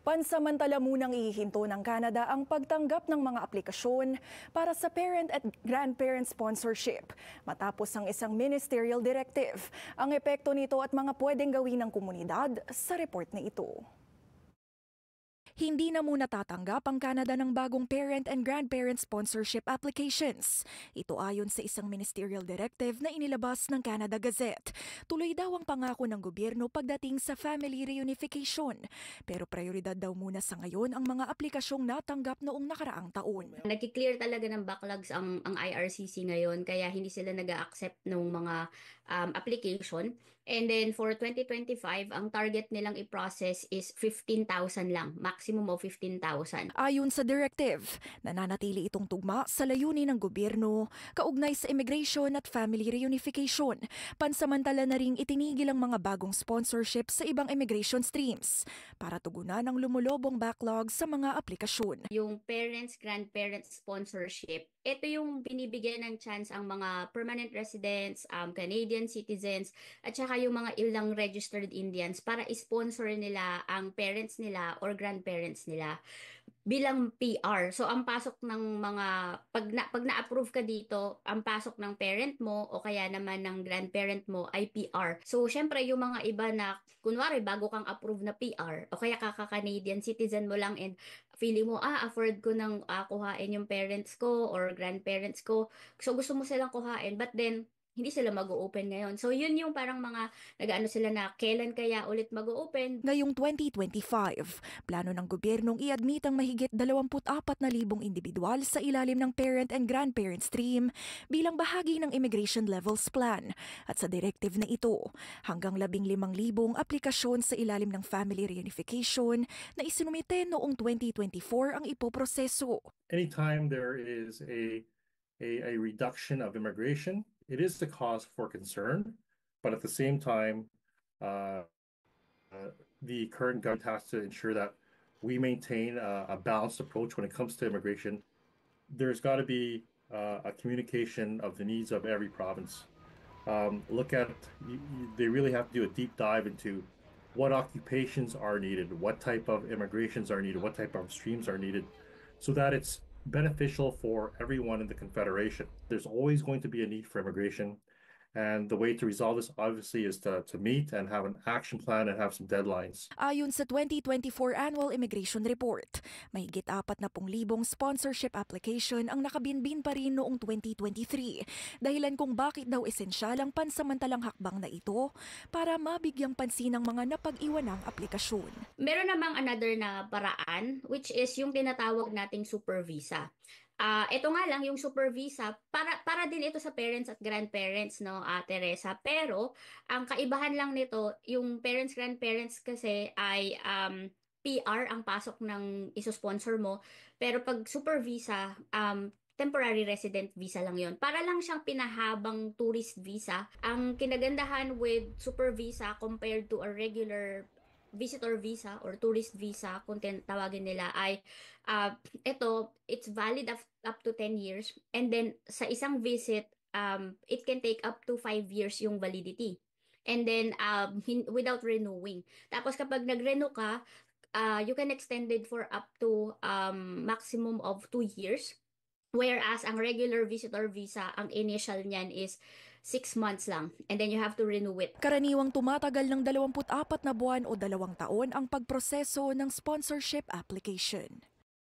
Pansamantala munang ihihinto ng Canada ang pagtanggap ng mga aplikasyon para sa parent at grandparent sponsorship matapos ang isang ministerial directive. Ang epekto nito at mga pwedeng gawin ng komunidad sa report na ito. Hindi na muna tatanggap ang Canada ng bagong parent and grandparent sponsorship applications. Ito ayon sa isang ministerial directive na inilabas ng Canada Gazette. Tuloy daw ang pangako ng gobyerno pagdating sa family reunification. Pero prioridad daw muna sa ngayon ang mga aplikasyong natanggap noong nakaraang taon. Nag-clear talaga ng backlogs ang IRCC ngayon kaya hindi sila nag-accept ng mga application. And then for 2025, ang target nilang i-process is 15,000 lang, maximum of 15,000. Ayon sa directive, nananatili itong tugma sa layunin ng gobyerno kaugnay sa immigration at family reunification. Pansamantala na ring itinigil ang mga bagong sponsorship sa ibang immigration streams para tugunan ang lumulobong backlog sa mga aplikasyon. Yung parents, grandparents sponsorship, ito yung binibigyan ng chance ang mga permanent residents, Canadian citizens, at saka yung mga ilang registered Indians para sponsor nila ang parents nila or grandparents nila bilang PR. So ang pasok ng mga pag na-approve ka dito, ang pasok ng parent mo o kaya naman ng grandparent mo ay PR. So syempre yung mga iba na kunwari bago kang approve na PR o kaya kaka-Canadian citizen mo lang and feeling mo afford ko nang kuhain yung parents ko or grandparents ko. So gusto mo silang kuhain but then hindi sila mag-o-open ngayon. So yun yung parang mga nag-ano sila na kailan kaya ulit mag-o-open. Ngayong 2025, plano ng gobyernong i-admit ang mahigit 24,000 individual sa ilalim ng parent and grandparent stream bilang bahagi ng Immigration Levels Plan. At sa directive na ito, hanggang 15,000 aplikasyon sa ilalim ng family reunification na isinumite noong 2024 ang ipoproseso. Anytime there is a reduction of immigration, it is the cause for concern, but at the same time, the current government has to ensure that we maintain a balanced approach when it comes to immigration. There's got to be a communication of the needs of every province. They really have to do a deep dive into what occupations are needed, what type of immigrations are needed, what type of streams are needed, so that it's beneficial for everyone in the Confederation. There's always going to be a need for immigration. And the way to resolve this, obviously, is to meet and have an action plan and have some deadlines. Ayon sa 2024 Annual Immigration Report, mahigit 40,000 sponsorship application ang nakabinbin pa rin noong 2023. Dahilan kung bakit daw esensyal ang pansamantalang hakbang na ito para mabigyang pansin ng mga napag-iwanang aplikasyon. Meron namang another na paraan which is yung tinatawag nating super visa. Ito nga lang yung super visa para din ito sa parents at grandparents, no, Teresa. Pero ang kaibahan lang nito, yung parents grandparents kasi ay PR ang pasok ng iso-sponsor mo. Pero pag super visa, temporary resident visa lang yon. Para lang siyang pinahabang tourist visa. Ang kinagandahan with super visa compared to a regular visitor visa or tourist visa kung tawagin nila ay it's valid up to 10 years and then sa isang visit it can take up to 5 years yung validity and then without renewing. Tapos kapag nag-renew ka, you can extend it for up to maximum of 2 years. Whereas ang regular visitor visa, ang initial niyan is 6 months lang. And then you have to renew it. Karaniwang tumatagal ng 24 na buwan o 2 taon ang pagproseso ng sponsorship application.